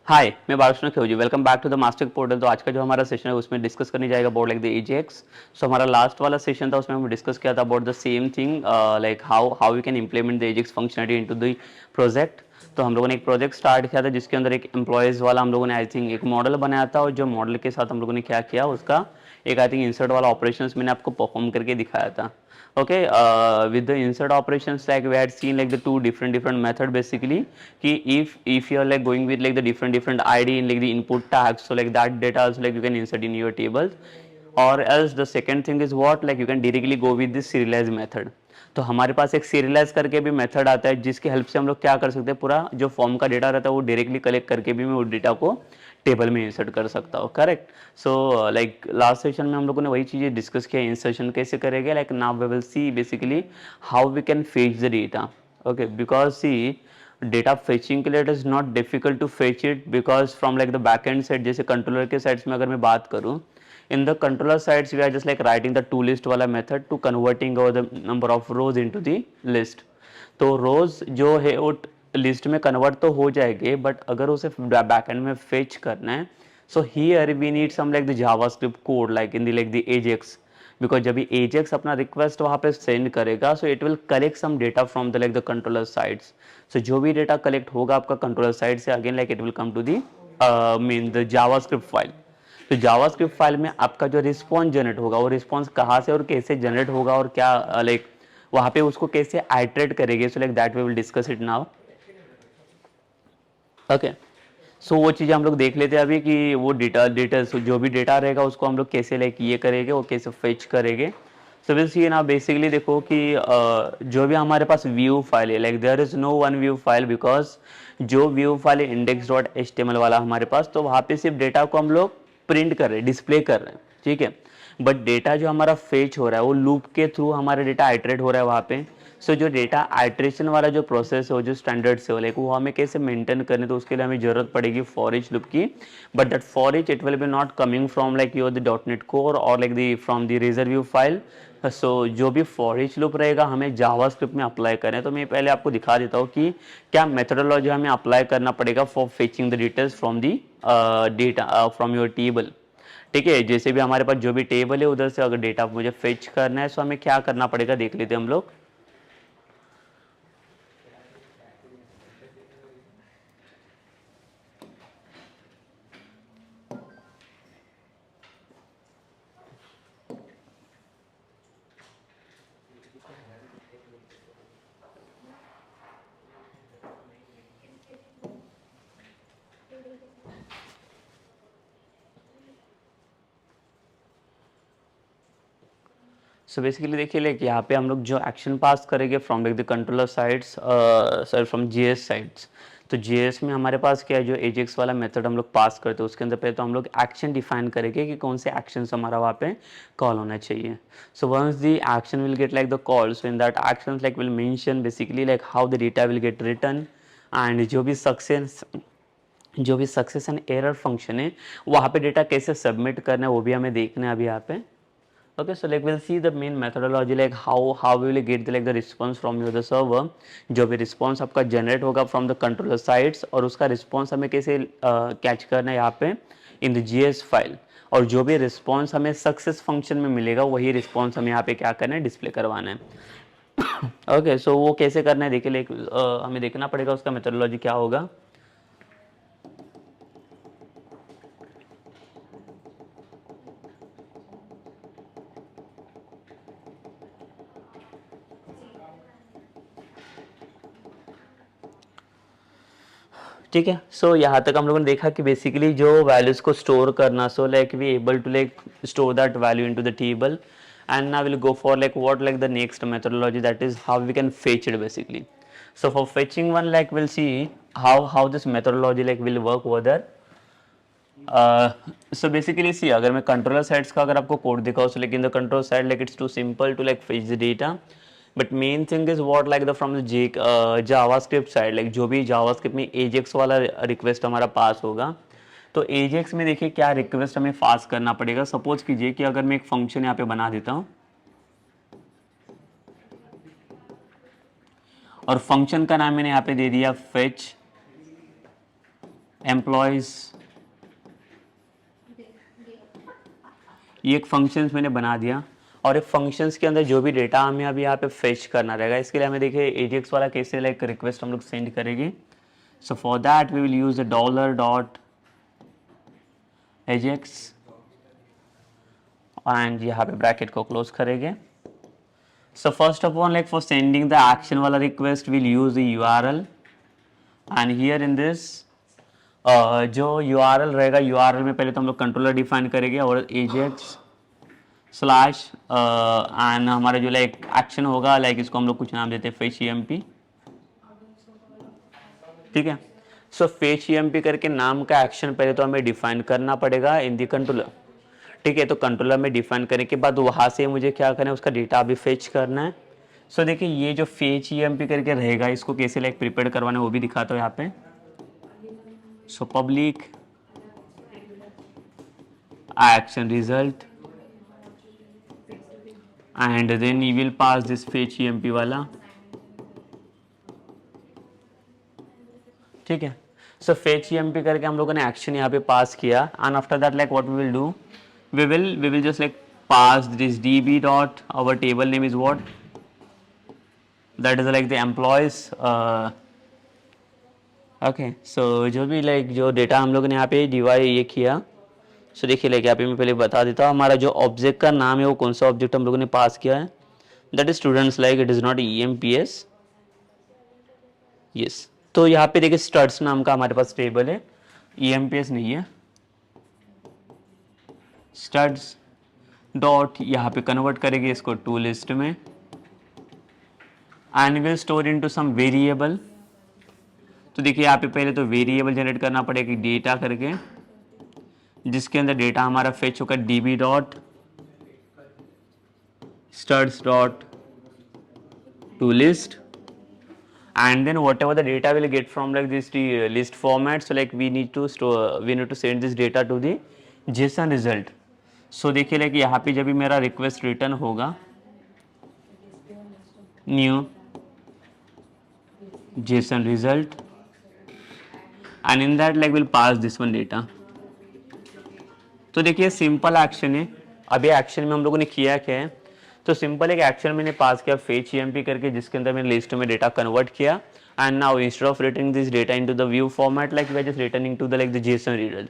हाय, मैं Balkrishna Khevji. Welcome back to the master portal. तो आज का जो हमारा सेशन है उसमें डिस्कस करने जाएगा अबाउट लाइक द एजेक्स। सो हमारा लास्ट वाला सेशन था, उसमें हम डिस्कस किया था about the same thing, like how we can implement the AJAX functionality into the project. तो हम लोगों ने एक प्रोजेक्ट स्टार्ट किया था जिसके अंदर एक एम्प्लॉयज़ वाला हम लोगों ने आई थिंक एक मॉडल बनाया था, और जो मॉडल के साथ हम लोगों ने क्या किया उसका एक आई थिंक इंसर्ट वाला ऑपरेशंस मैंने आपको परफॉर्म करके दिखाया था। Okay, with the insert operations, like we had seen like the two different method basically. Ki if you are like going with like the different ID in like the input tags, so like that data also like you can insert in your tables, or else the second thing is what, like you can directly go with this serialize method. तो हमारे पास एक serialised करके भी method आता है जिसकी help से हम लोग क्या कर सकते हैं, पूरा जो फॉर्म का डेटा रहता है वो डायरेक्टली कलेक्ट करके भी मैं वो डेटा को टेबल में इंसर्ट कर सकता हूँ। Correct. So like last session में हम लोगों ने वही चीज़ें डिस्कस किया, इंसर्शन कैसे करेंगे। Like now we will see basically how we can fetch the data. Okay, because see data fetching के लिए it is not difficult to fetch it, because from like the back end side, जैसे controller के sides में अगर मैं बात करूँ, in the controller sides we are just like writing the to list वाला method to converting over the number of rows into the list. तो rows जो है वो लिस्ट में कन्वर्ट तो हो जाएंगे, बट अगर उसे बैकएंड में फेच करना है, so here we need some like the JavaScript code like in the like the Ajax. Because जब एजेक्स अपना रिक्वेस्ट वहाँ पे सेंड करेगा, so it will collect some data from the like the controller sides. So जो भी data collect होगा आपका controller side से, again like it will come to the mean the JavaScript file. तो जावास्क्रिप्ट फाइल में आपका जो रिस्पॉन्स जनरेट होगा, वो रिस्पॉन्स कहाँ से और कैसे जनरेट होगा, और क्या लाइक वहाँ पे उसको कैसे आइटरेट करेंगे, so like that we will discuss it now. Okay, so वो चीज़ें हम लोग देख लेते हैं अभी कि वो डिटेल्स जो भी डेटा रहेगा उसको हम लोग कैसे लाइक ये करेंगे, वो कैसे फेच करेंगे। सो विल सी ना, बेसिकली देखो कि जो भी हमारे पास व्यू फाइल है, like there is no one view file, because जो व्यू फाइल है index dot H T M L वाला हमारे पास, तो वहाँ पे सिर्फ डेटा को हम लोग प्रिंट कर रहे हैं, डिस्प्ले कर रहे हैं, ठीक है। बट डेटा जो हमारा फेच हो रहा है वो लूप के थ्रू हमारा डेटा आइटरेट हो रहा है वहाँ पे। सो जो डेटा आइट्रेशन वाला जो प्रोसेस है, जो स्टैंडर्ड से हो, लाइक वो हमें कैसे मेंटेन करने, तो उसके लिए हमें जरूरत पड़ेगी फॉर ईच लूप की। But that for each it will be not coming from like your the dot net core or like the from the razor view file. So जो भी फॉर ईच लूप रहेगा हमें JavaScript में apply करें। तो मैं पहले आपको दिखा देता हूँ कि क्या मेथोडोलॉजी हमें अप्लाई करना पड़ेगा for fetching the details from the data from your table. ठीक है, जैसे भी हमारे पास जो भी टेबल है उधर से अगर डेटा मुझे फेच करना है, तो हमें क्या करना पड़ेगा देख लेते हैं हम लोग। सो बेसिकली देखिए, लाइक यहाँ पे हम लोग जो एक्शन पास करेंगे from like the controller sides, sorry from GS sides. तो जीएस में हमारे पास क्या है, जो एजेक्स वाला मेथड हम लोग पास करते हैं उसके अंदर पहले तो हम लोग एक्शन डिफाइन करेंगे कि कौन से एक्शंस हमारा वहाँ पे कॉल होना चाहिए। So once the action will get like the call, so in that action like will mention basically like how the data will get return, and जो भी सक्सेस एंड एरर फंक्शन है वहाँ पे डेटा कैसे submit करना है वो भी हमें देखना है अभी यहाँ पे। Okay, so like we'll see the main methodology, like how we will get the response from your the server। जो भी response आपका generate होगा from the controller sides, और उसका response हमें कैसे कैच करना है यहाँ पे in the GS file, और जो भी response हमें सक्सेस फंक्शन में मिलेगा वही response हमें यहाँ पे क्या करना है, डिस्प्ले करवाना है। ओके, सो वो कैसे करना है देखिए, लाइक हमें देखना पड़ेगा उसका मेथोडोलॉजी क्या होगा। ठीक है, सो यहाँ तक हम लोगों ने देखा कि बेसिकली जो वैल्यूज को स्टोर करना, so like we able to like store that value into the table, and now will go for like what like the next methodology, that is how we can fetch it basically. So for fetching one, like we'll see how this methodology like will work over there. So basically see, अगर मैं controller sides का अगर आपको code दिखाऊँ, so like in the control side like it's too simple to like fetch the data, but main thing is what like the from the JavaScript side, like जो भी JavaScript में AJAX वाला request हमारा पास होगा, तो AJAX में देखिए क्या रिक्वेस्ट हमें पास करना पड़ेगा। सपोज कीजिए कि अगर मैं एक फंक्शन यहाँ पे बना देता हूँ, और फंक्शन का नाम मैंने यहाँ पे दे दिया फेच, एम्प्लॉयज, ये एक फंक्शंस मैंने बना दिया और एक फंक्शंस के अंदर जो भी डेटा हमें अभी यहाँ पे फेच करना रहेगा, इसके लिए हमें देखिए एजेक्स वाला कैसे लाइक रिक्वेस्ट हम लोग सेंड करेंगे. So for that we will use the dollar dot Ajax and यहाँ पे ब्रैकेट को क्लोज करेंगे. So first of all like for sending the action वाला request will use the URL and here in this जो URL रहेगा, URL में पहले तो हम लोग कंट्रोलर डिफाइन करेंगे और एजेक्स स्लैश एंड हमारा जो लाइक एक्शन होगा लाइक इसको हम लोग कुछ नाम देते हैं फेच ईएमपी. ठीक है. सो फेच ईएमपी करके नाम का एक्शन पहले तो हमें डिफाइन करना पड़ेगा इन दी कंट्रोलर. ठीक है. तो कंट्रोलर में डिफाइन करने के बाद वहाँ से मुझे क्या करना है, उसका डेटा अभी फेच करना है. सो देखिए ये जो फेच ईएमपी करके रहेगा इसको कैसे लाइक प्रिपेयर करवाना है वो भी दिखाता हूँ यहाँ पे. So public action result and then you will pass this fetch emp वाला. ठीक है. सो fetch emp करके हम लोगों ने एक्शन यहाँ पे पास किया and after that like what we will do, we will just like pass this db dot our table name is what, that is like the employees. Okay, so जो भी like जो डेटा हम लोगों ने यहाँ पे डिवाइड ये किया. सो देखिए लाइक यहाँ पे मैं पहले बता देता हूँ हमारा जो ऑब्जेक्ट का नाम है वो कौन सा ऑब्जेक्ट हम लोगों ने पास किया है. That is students like it is not EMPS. Yes. तो यहाँ पे देखिए स्टड्स नाम का हमारे पास टेबल है, EMPS नहीं है. स्टड्स डॉट यहाँ पे कन्वर्ट करेंगे इसको टू लिस्ट में and will store into some variable. तो देखिए यहाँ पे पहले तो वेरिएबल जनरेट करना पड़ेगा डेटा करके, जिसके अंदर डेटा हमारा फेच होगा db dot studs dot to list and then whatever the data will get from like this list format, so like we need to send this data to the JSON result. so देखिए like यहाँ पे जब भी मेरा request return होगा new JSON result and in that like we'll pass this one data. तो देखिए simple action है. अभी एक्शन में हम लोगों ने किया क्या है, तो सिंपल एक एक्शन मैंने पास किया फेच ईएमपी करके, जिसके अंदर मैंने लिस्ट में डेटा कन्वर्ट किया and now instead of returning this data into the view format like we are just returning to the like the JSON result.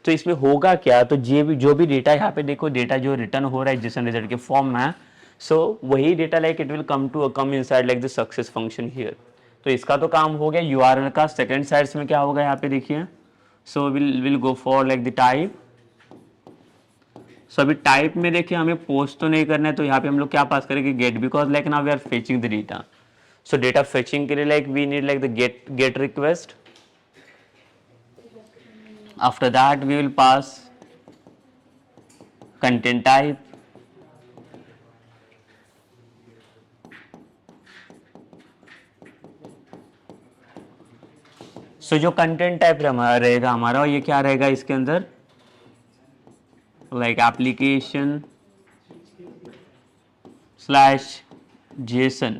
तो इसमें होगा क्या, तो जो भी डेटा यहाँ पे देखो डेटा जो रिटर्न हो रहा है जेसन रिजल्ट के फॉर्म में, सो वही data like it will come inside like the success function here. तो इसका तो काम हो गया यूआरएल का. सेकंड साइड्स में क्या होगा यहाँ पे देखिए, so will go for like the type. So अभी टाइप में देखिए हमें पोस्ट तो नहीं करना है, तो यहाँ पे हम लोग क्या पास करेंगे get, because like now we are fetching the data. So data fetching के लिए like we need like the get request. After that we will pass content type. So जो कंटेंट टाइप रहेगा हमारा ये क्या रहेगा इसके अंदर, like application slash JSON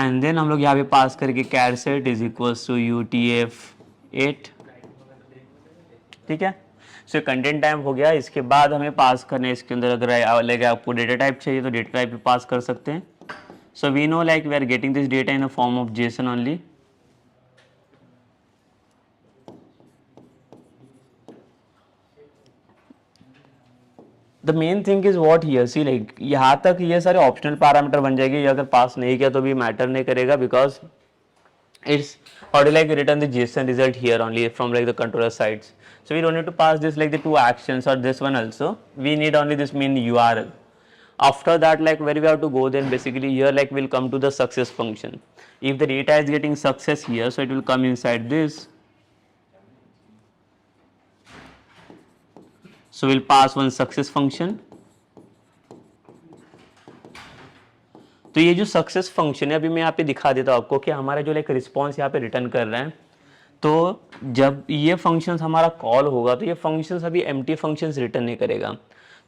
and then हम लोग यहाँ पे पास करके char set is equals to UTF-8. ठीक है. सो कंटेंट टाइप हो गया. इसके बाद हमें पास करने इसके अंदर अगर लाइक आपको डेटा टाइप चाहिए तो डेटा टाइप पे पास कर सकते हैं. So we know like we are getting this data in a form of JSON only. The main thing is what here, see like यहाँ तक ये सारे ऑप्शनल पैरामीटर बन जाएगी. ये अगर पास नहीं किया तो भी मैटर नहीं करेगा, because it's already like return the JSON result here only from like the controller sides. So we don't need to pass this like the two actions or this one also. We need only this main URL. After that like where we have to go, then basically here like we'll come to the success function. If the data is getting success here, so it will come inside this. So we'll pass one success function. तो ये जो success function है अभी मैं यहाँ पे दिखा देता हूँ आपको कि हमारा जो लाइक रिस्पॉन्स यहाँ पे रिटर्न कर रहे हैं. तो जब ये फंक्शंस हमारा कॉल होगा तो ये फंक्शंस अभी एम्प्टी फंक्शंस रिटर्न नहीं करेगा.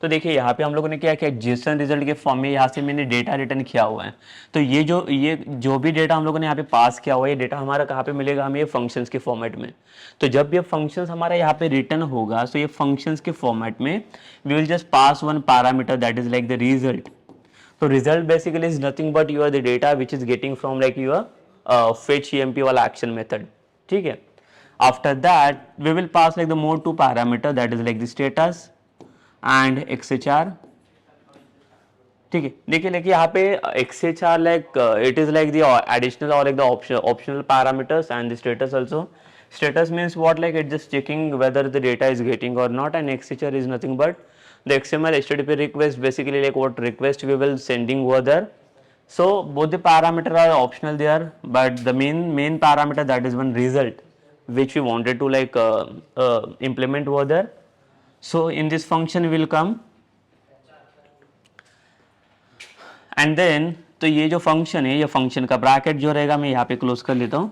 तो देखिए यहाँ पे हम लोगों ने क्या किया, जेसन रिजल्ट के फॉर्म में यहाँ से मैंने डेटा रिटर्न किया हुआ है। तो ये जो भी डेटा हम लोगों ने यहाँ पे पास किया हुआ है, ये डेटा हमारा कहाँ पे मिलेगा, हमें ये फंक्शंस के फॉर्मेट में। तो जब ये फंक्शंस हमारा यहाँ पे रिटर्न होगा, तो ये फंक्शंस के फॉर्मेट में we will just pass one parameter that is like the result. तो result basically is nothing but your the data which is getting from like your fetch EMP वाला एक्शन मेथड, ठीक है। After that we will pass like the more two parameter that is like the status and XHR, ठीक है। देखिए like यहाँ पे XHR like it is like the additional or like the optional parameters and the status also. Status means what, like it's just checking whether the data is getting or not, and XHR is nothing but the XML HTTP request, basically like what request we will sending over there. So both the parameter are optional there, but the main parameter, that is one result which we wanted to like implement over there. So in this function will come and then, तो ये जो function है, ये function का bracket जो रहेगा मैं यहाँ पे क्लोज कर लेता हूँ,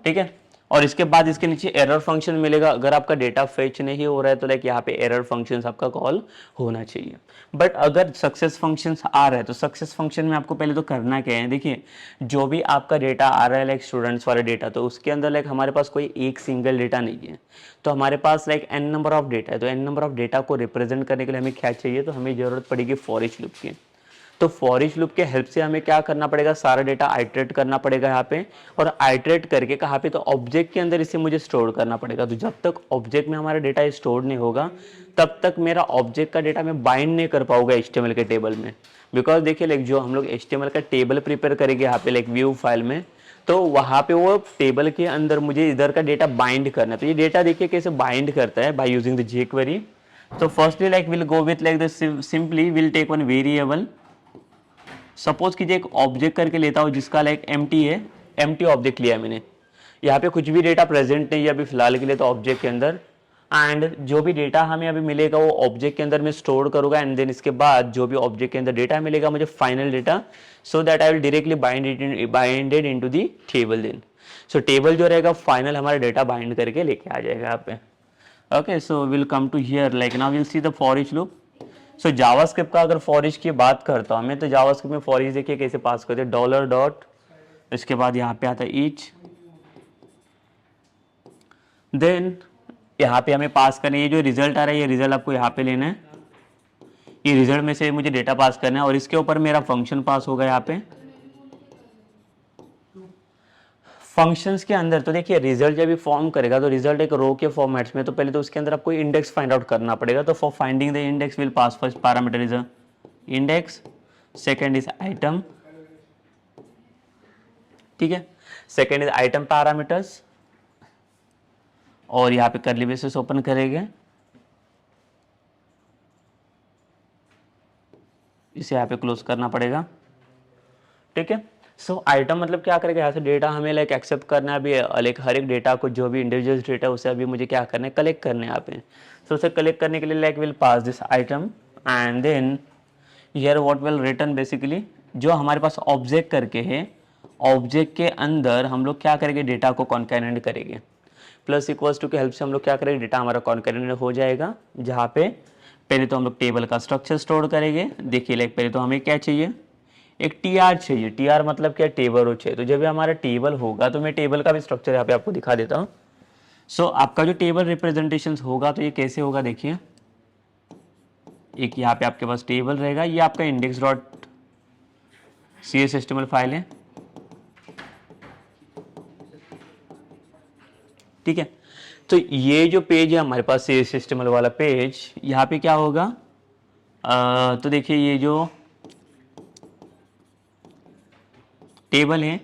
ठीक है। और इसके बाद इसके नीचे एरर फंक्शन मिलेगा। अगर आपका डेटा फेच नहीं हो रहा है तो लाइक यहाँ पे एरर फंक्शंस आपका कॉल होना चाहिए। बट अगर सक्सेस फंक्शंस आ रहा है तो सक्सेस फंक्शन में आपको पहले तो करना क्या है, देखिए जो भी आपका डेटा आ रहा है लाइक स्टूडेंट्स वाला डेटा, तो उसके अंदर लाइक हमारे पास कोई एक सिंगल डेटा नहीं है, तो हमारे पास like n number of data है। तो n नंबर ऑफ डेटा को रिप्रेजेंट करने के लिए हमें क्या चाहिए, तो हमें जरूरत पड़ेगी फॉर ईच लूप की। तो फॉर ईच लूप के हेल्प से हमें क्या करना पड़ेगा, सारा डेटा आइटरेट करना पड़ेगा यहाँ पे, और आइटरेट करके कहाँ पे, तो ऑब्जेक्ट के अंदर इसे मुझे स्टोर करना पड़ेगा। तो जब तक ऑब्जेक्ट में हमारा डेटा स्टोर नहीं होगा तब तक मेरा ऑब्जेक्ट का डेटा मैं बाइंड नहीं कर पाऊंगा HTML के टेबल में। बिकॉज देखिए लाइक जो हम लोग HTML का टेबल प्रिपेयर करेंगे यहाँ पे लाइक व्यू फाइल में, तो वहाँ पे वो टेबल के अंदर मुझे इधर का डेटा बाइंड करना है। तो ये डेटा देखिए कैसे बाइंड करता है, बाय यूजिंग द jQuery। तो firstly like will go with like the simply will take one variable, suppose कीजिए एक ऑब्जेक्ट करके लेता हूँ जिसका लाइक एम्प्टी है, एम्प्टी ऑब्जेक्ट लिया है मैंने, यहाँ पे कुछ भी डेटा प्रेजेंट नहीं है अभी फिलहाल के लिए तो ऑब्जेक्ट के अंदर, एंड जो भी डेटा हमें अभी मिलेगा वो ऑब्जेक्ट के अंदर मैं स्टोर करूंगा, एंड देन इसके बाद जो भी ऑब्जेक्ट के अंदर डेटा मिलेगा मुझे final data, so that I will directly binded into the table. Then so table जो रहेगा फाइनल हमारा डेटा बाइंड करके लेके आ जाएगा यहाँ पे। Okay, so will come to here, like now will see the for each loop. So JavaScript का अगर फॉर ईच की बात करता हूँ मैं, तो जावास्क्रिप्ट में फॉर ईच देखिए कैसे पास करते हैं, डॉलर डॉट, इसके बाद यहाँ पे आता है ईच, देन यहाँ पे हमें पास करना है, ये जो रिजल्ट आ रहा है ये रिजल्ट आपको यहाँ पे लेना है, ये रिजल्ट में से मुझे डेटा पास करना है, और इसके ऊपर मेरा फंक्शन पास होगा यहाँ पे। फंक्शंस के अंदर तो देखिए रिजल्ट जब भी फॉर्म करेगा तो रिजल्ट एक रो के फॉर्मेट्स में, तो पहले तो उसके अंदर आपको इंडेक्स फाइंड आउट करना पड़ेगा। तो for finding the index will pass first parameter is index, second is item, ठीक है, सेकंड इज आइटम पैरामीटर्स, और यहाँ पे कर्ली ब्रेसेस ओपन करेंगे, इसे यहाँ पे क्लोज करना पड़ेगा, ठीक है। सो आइटम मतलब क्या करेगा, यहाँ से डेटा हमें लाइक एक्सेप्ट करना है अभी, लाइक हर एक डेटा को जो भी इंडिविजुअल डेटा है उसे अभी मुझे क्या करना है, कलेक्ट करने हैं यहाँ पे। सो उसे कलेक्ट करने के लिए like will pass this item, and then here what will return, basically जो हमारे पास ऑब्जेक्ट करके है, ऑब्जेक्ट के अंदर हम लोग क्या करेंगे, डेटा को कॉन्कैटेनेट करेंगे, प्लस इक्वल्स टू के हेल्प से हम लोग क्या करेंगे, डेटा हमारा कॉन्कैटेनेट हो जाएगा, जहाँ पे पहले तो हम लोग टेबल का स्ट्रक्चर स्टोर करेंगे। देखिए लाइक पहले तो हमें क्या चाहिए, एक TR चाहिए, TR मतलब क्या, टेबल रो चाहिए। तो जब भी हमारा टेबल होगा तो मैं टेबल का भी स्ट्रक्चर यहाँ पे आपको दिखा देता हूँ। सो आपका जो टेबल रिप्रेजेंटेशन होगा तो ये कैसे होगा, देखिए एक यहाँ पे आपके पास टेबल रहेगा, ये आपका index dot CSS HTML file है, ठीक है। तो ये जो पेज है हमारे पास CSS HTML वाला पेज, यहाँ पे क्या होगा, तो देखिए ये जो टेबल है,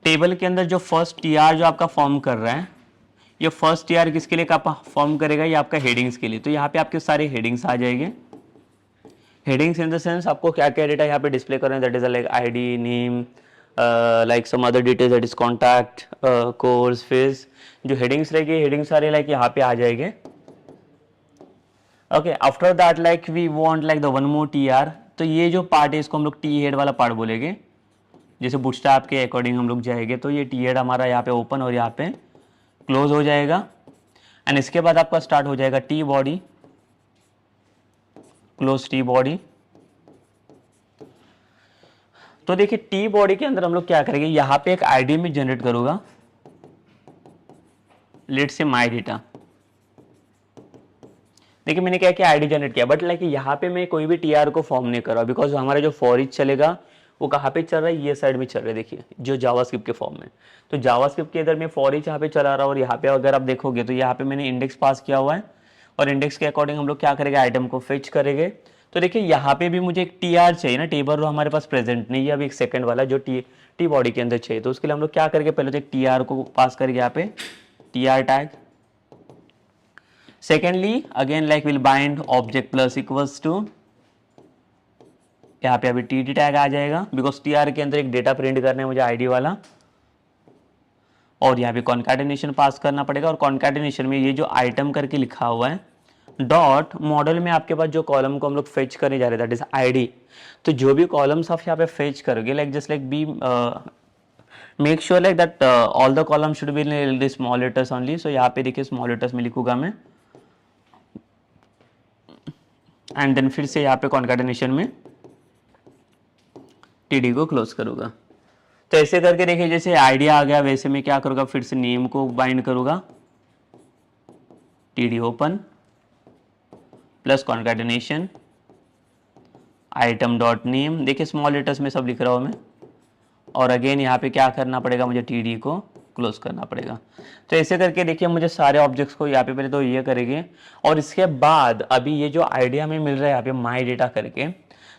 टेबल के अंदर जो फर्स्ट TR जो आपका फॉर्म कर रहा है, ये फर्स्ट TR किसके लिए का फॉर्म करेगा, ये आपका हेडिंग्स के लिए। तो यहाँ पे आपके सारे हेडिंग्स आ जाएंगे, हेडिंग्स इन द सेंस आपको क्या क्या डेटा यहाँ पे डिस्प्ले कर रहे हैं, that is like ID, name, like some other details, that is contact, course, fees. जो हेडिंग्स रहेगी, हेडिंग्स सारे लाइक यहाँ पे आ जाएंगे। Okay, after that like we want like the one more TR, तो ये जो पार्ट है इसको हम लोग T हेड वाला पार्ट बोलेंगे, जैसे बूटस्ट्रैप के अकॉर्डिंग हम लोग जाएंगे तो ये टी हेड हमारा यहाँ पे ओपन और यहाँ पे क्लोज हो जाएगा। एंड इसके बाद आपका स्टार्ट हो जाएगा T body, close T body. तो देखिए टी बॉडी के अंदर हम लोग क्या करेंगे, यहाँ पे एक आईडी में जनरेट करूंगा, लेट से माई डेटा। देखिए मैंने क्या किया, आईडी जनरेट किया, बट लाइक यहाँ पे मैं कोई भी टीआर को फॉर्म नहीं कर रहा, बिकॉज हमारा जो फॉर ईच चलेगा वो कहाँ पे चल रहा है, ये साइड में चल रहा है। देखिए जो जावास्क्रिप्ट के फॉर्म में, तो जावास्क्रिप्ट के अंदर मैं फॉर ईच यहाँ पे चला रहा हूँ, और यहाँ पे अगर आप देखोगे तो यहाँ पे मैंने इंडेक्स पास किया हुआ है, और इंडेक्स के अकॉर्डिंग हम लोग क्या करेंगे, आइटम को फेच करेंगे। तो देखिए यहाँ पे भी मुझे एक टीआर चाहिए ना, टेबल रो हमारे पास प्रेजेंट नहीं है अभी, एक सेकंड वाला जो टी बॉडी के अंदर चाहिए। तो उसके लिए हम लोग क्या करेंगे, पहले तो एक टीआर को पास करेंगे यहाँ पे, TR tag. Secondly, again like will bind object plus equals to, यहाँ पे अभी टी टैग आ जाएगा, बिकॉज टीआर के अंदर एक डेटा प्रिंट करना है मुझे आईडी वाला, और यहाँ पे कॉन्कैटिनेशन पास करना पड़ेगा। और कॉन्कैटिनेशन में ये जो आइटम करके लिखा हुआ है डॉट मॉडल में आपके पास जो कॉलम को हम लोग फेच करने जा रहे थे दैट इज आईडी, तो जो भी कॉलम्स आप यहाँ पे फेच करोगे like just like be make sure like that all the column should be in small letters only. So यहाँ पे देखिए स्मॉल लेटर्स में लिखूंगा मैं, एंड देन फिर से यहाँ पे कॉन्कैटिनेशन में टीडी को क्लोज करूंगा। तो ऐसे करके देखिए जैसे आइडिया आ गया, वैसे मैं क्या करूंगा, फिर से नेम को बाइंड करूंगा, TD open plus concatenation item dot name, देखिए स्मॉल लेटर्स में सब लिख रहा हूं मैं, और अगेन यहाँ पे क्या करना पड़ेगा, मुझे टीडी को क्लोज करना पड़ेगा। तो ऐसे करके देखिए मुझे सारे ऑब्जेक्ट्स को यहाँ पे पहले तो ये करेंगे, और इसके बाद अभी ये जो आइडिया हमें मिल रहा है यहाँ पे माई डेटा करके,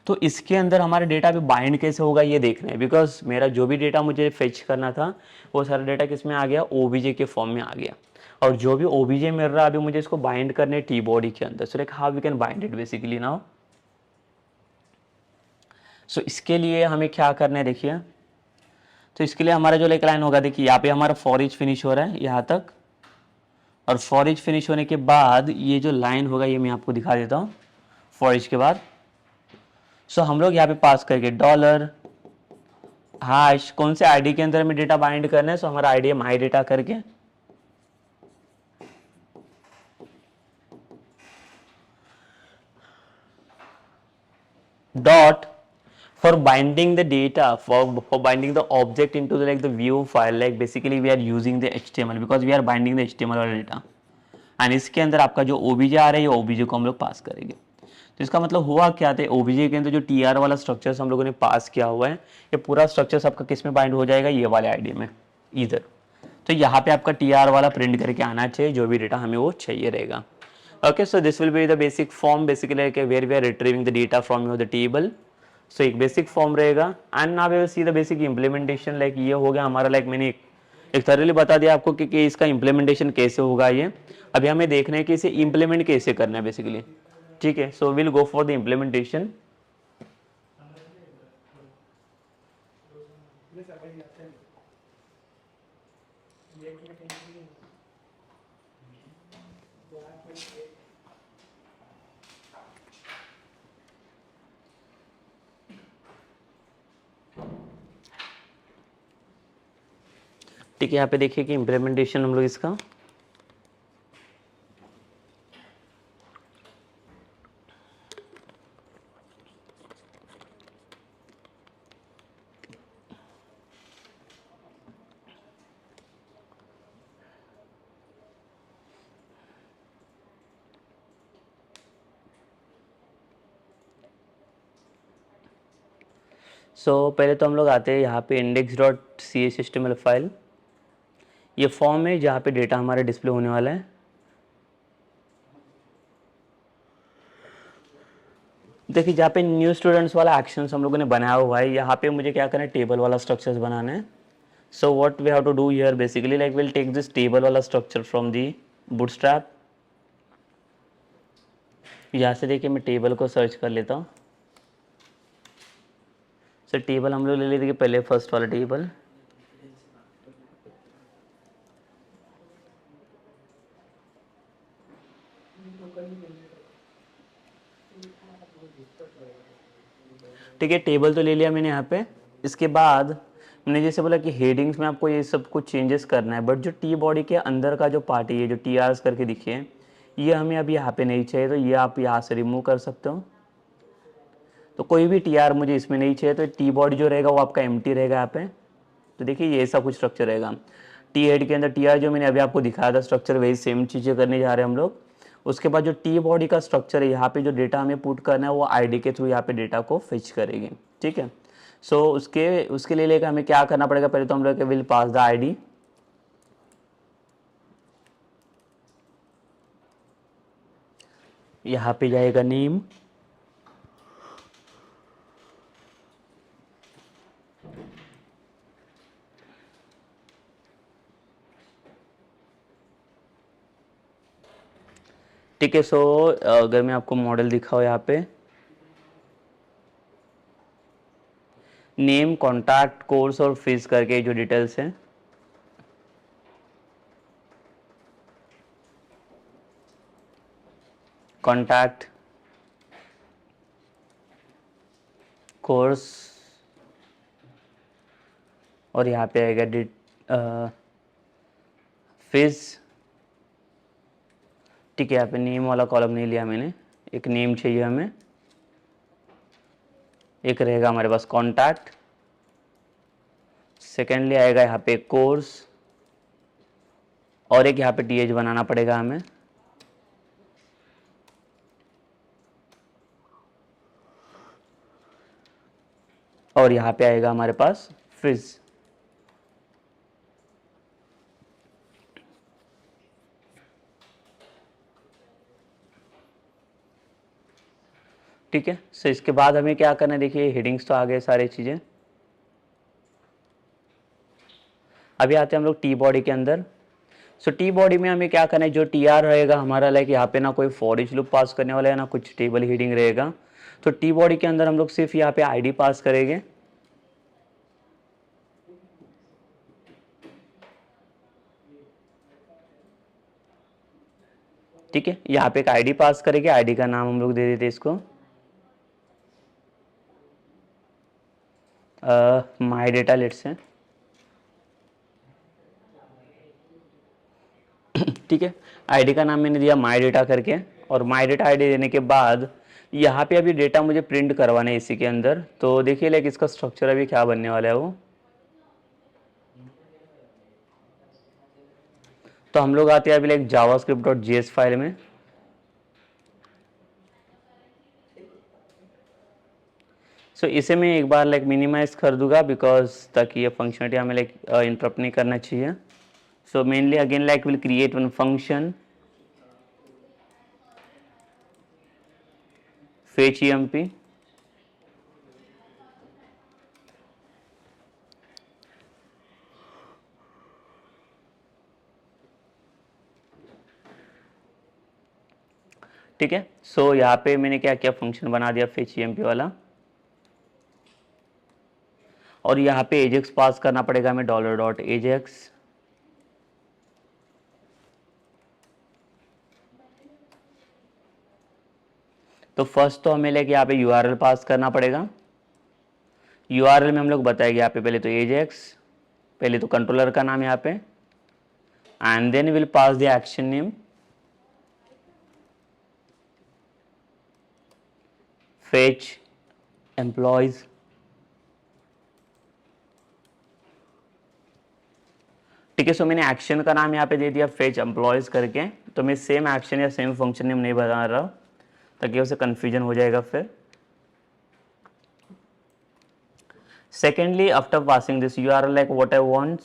तो इसके अंदर हमारा डेटा भी बाइंड कैसे होगा ये देखना है, बिकॉज मेरा जो भी डेटा मुझे फेच करना था वो सारा डेटा किस में आ गया, ओबीजे के फॉर्म में आ गया, और जो भी ओबीजे मिल रहा है अभी मुझे इसको बाइंड करने टी बॉडी के अंदर। So like how we can bind it basically now. So इसके लिए हमें क्या करना है देखिए, तो इसके लिए हमारा जो लाइक लाइन होगा, देखिए यहाँ पे हमारा फॉर ईच फिनिश हो रहा है यहाँ तक, और फॉर ईच फिनिश होने के बाद ये जो लाइन होगा ये मैं आपको दिखा देता हूँ फॉर ईच के बाद। सो हम लोग यहाँ पे पास करके डॉलर हैश कौन से आईडी के अंदर हमें डेटा बाइंड करना है, सो हमारा आईडी है माई डेटा करके, dot for binding the data, for binding the object into the like the view file, like basically we are using the HTML because we are binding the HTML वाला data, and इसके अंदर आपका जो OBJ आ रहा है ये OBJ को हम लोग पास करेंगे। तो इसका मतलब हुआ क्या था, ओबीजे के अंदर जो टीआर वाला स्ट्रक्चर्स हम लोगों ने पास किया हुआ है, ये पूरा स्ट्रक्चर्स आपका किस में बाइंड हो जाएगा, ये वाले आईडी में इधर। तो यहाँ पे आपका टीआर वाला प्रिंट करके आना चाहिए, जो भी डेटा हमें वो चाहिए रहेगा। Okay, so this will be the basic form basically like where we are retrieving the data from the table. So एक basic form रहेगा, and now we will see the basic implementation, like ये हो गया हमारा, like मैंने एक thoroughly बता दिया आपको कि इसका implementation कैसे होगा। ये अभी हमें देखना है कि इसे implement कैसे करना है basically, ठीक है। So we'll go for the implementation. ठीक है, यहाँ पे देखिए कि इम्प्लीमेंटेशन हम लोग इसका पहले तो हम लोग आते हैं यहाँ पे index.cshtml फाइल, ये फॉर्म है जहाँ पे डेटा हमारा डिस्प्ले होने वाला है। देखिए जहाँ पे न्यू स्टूडेंट्स वाला एक्शंस हम लोगों ने बनाया हुआ है, यहाँ पे मुझे क्या करना है, टेबल वाला स्ट्रक्चर्स बनाना है। So what we have to do here basically like will take this table वाला स्ट्रक्चर फ्रॉम दी बूटस्ट्रैप। यहाँ से देखिए मैं टेबल को सर्च कर लेता हूँ। सर टेबल हम लोग ले लेते पहले, फर्स्ट वाला टेबल, ठीक है टेबल तो ले लिया मैंने यहाँ पे। इसके बाद हमने जैसे बोला कि हेडिंग्स में आपको ये सब कुछ चेंजेस करना है, बट जो टी बॉडी के अंदर का जो पार्ट है, ये जो टी आर्स करके दिखिए, ये हमें अभी यहाँ पे नहीं चाहिए, तो ये आप यहाँ से रिमूव कर सकते हो। तो कोई भी टी आर मुझे इसमें नहीं चाहिए, तो टी बॉडी जो रहेगा वो आपका एम्प्टी रहेगा यहाँ पे। तो देखिए ये ऐसा कुछ स्ट्रक्चर रहेगा। टी हेड के अंदर टी आर जो मैंने अभी आपको दिखाया था स्ट्रक्चर, वही सेम चीज़ें करने जा रहे हैं हम लोग। उसके बाद जो टी बॉडी का स्ट्रक्चर है, यहाँ पे जो डेटा हमें पुट करना है वो आईडी के थ्रू यहाँ पे डेटा को फिच करेगी, ठीक है। सो उसके उसके लिए लेकर हमें क्या करना पड़ेगा, पहले तो हम लोग विल पास द आईडी। यहाँ पे जाएगा नेम, ठीक है। सो अगर मैं आपको मॉडल दिखाऊँ यहाँ पे, नेम, कॉन्टैक्ट, कोर्स और फीस करके जो डिटेल्स हैं, कॉन्टैक्ट, कोर्स और यहाँ पे आएगा फीस, ठीक है। यहाँ पे नेम वाला कॉलम नहीं लिया मैंने, एक नेम चाहिए हमें, एक रहेगा हमारे पास कॉन्टैक्ट, सेकेंडली आएगा यहाँ पे कोर्स, और एक यहाँ पे टीएच बनाना पड़ेगा हमें, और यहाँ पे आएगा हमारे पास फिज। ठीक है। सो इसके बाद हमें क्या करना है, देखिए हेडिंग्स तो आ गए सारी चीज़ें। अभी आते हैं हम लोग टी बॉडी के अंदर। सो टी बॉडी में हमें क्या करना है, जो टी आर रहेगा हमारा, लाइक यहाँ पे ना कोई फॉर ईच लूप पास करने वाला है ना कुछ टेबल हेडिंग रहेगा। तो टी बॉडी के अंदर हम लोग सिर्फ यहाँ पे आईडी पास करेंगे, ठीक है। यहाँ पे एक आईडी पास करेंगे, आईडी का नाम हम लोग दे देते इसको माई डेटा लेट्स से, ठीक है। आईडी का नाम मैंने दिया माई डेटा करके, और माई डेटा आईडी देने के बाद यहाँ पे अभी डेटा मुझे प्रिंट करवाना है इसी के अंदर। तो देखिए लाइक इसका स्ट्रक्चर अभी क्या बनने वाला है वो। तो हम लोग आते हैं अभी लाइक javascript.js फाइल में। सो इसे मैं एक बार लाइक मिनिमाइज कर दूंगा, बिकॉज ताकि ये फंक्शनलिटी हमें लाइक इंटरप्ट नहीं करना चाहिए। So mainly again like will create one function fetch emp, ठीक है। सो यहाँ पे मैंने क्या क्या फंक्शन बना दिया fetch emp वाला, और यहाँ पे ajax पास करना पड़ेगा हमें $.ajax, तो फर्स्ट तो हमें लाइक यहाँ पे URL पास करना पड़ेगा। URL में हम लोग बताएंगे यहाँ पे पहले तो ajax, पहले तो कंट्रोलर का नाम यहाँ पे, and then will pass the action name fetch employees, ठीक है। सो मैंने एक्शन का नाम यहाँ पे दे दिया fetch employees करके। तो मैं सेम एक्शन या सेम फंक्शन नेम नहीं बता रहा ताकि उसे कंफ्यूजन हो जाएगा फिर। Secondly, after passing this URL, like what I want,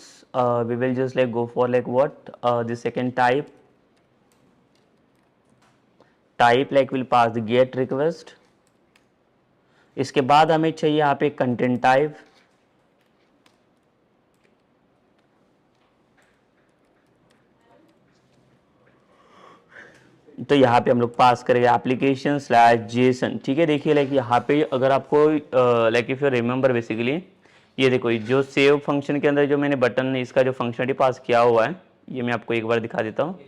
we will just like go for like what the second type like will pass the get request। इसके बाद हमें चाहिए यहाँ पे कंटेंट टाइप, तो यहाँ पे हम लोग पास करेंगे एप्लीकेशन स्लैश जेसन, ठीक है। देखिए लाइक यहाँ पे अगर आपको like if you remember basically, ये देखो जो सेव फंक्शन के अंदर जो मैंने बटन इसका जो फंक्शनलिटी पास किया हुआ है, ये मैं आपको एक बार दिखा देता हूँ।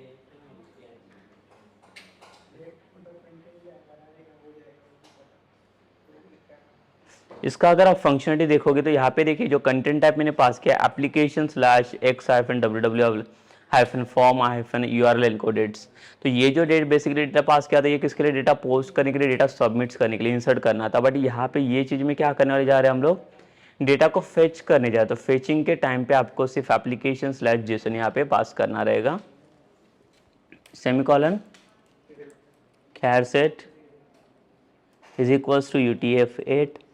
इसका अगर आप फंक्शनलिटी देखोगे तो यहाँ पे देखिए जो कंटेंट टाइप मैंने पास किया application slash x hyphen www hyphen form hyphen URL एनकोडेड्स। तो ये जो बेसिकली डेटा पास किया था ये किसके लिए, डेटा पोस्ट करने के लिए, डेटा सबमिट्स करने के लिए, इंसर्ट करना था। बट यहाँ पे ये चीज़ में क्या करने वाले जा रहे हैं हम लोग, डेटा को फेच करने जाए। तो फेचिंग के टाइम पे आपको सिर्फ एप्लीकेशन स्लैश जेसन यहाँ पे पास करना रहेगा, semicolon charset is equals to UTF-8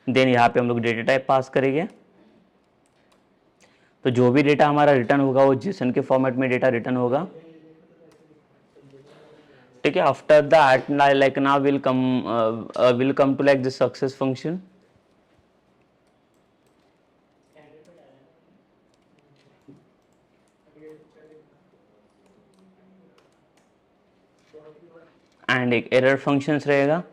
then यहाँ पे हम लोग डेटा टाइप पास करेंगे। तो जो भी डेटा हमारा रिटर्न होगा वो जेसन के फॉर्मेट में डेटा रिटर्न होगा, ठीक है। After that like now will come to like the success function. And एक एरर फंक्शंस रहेगा।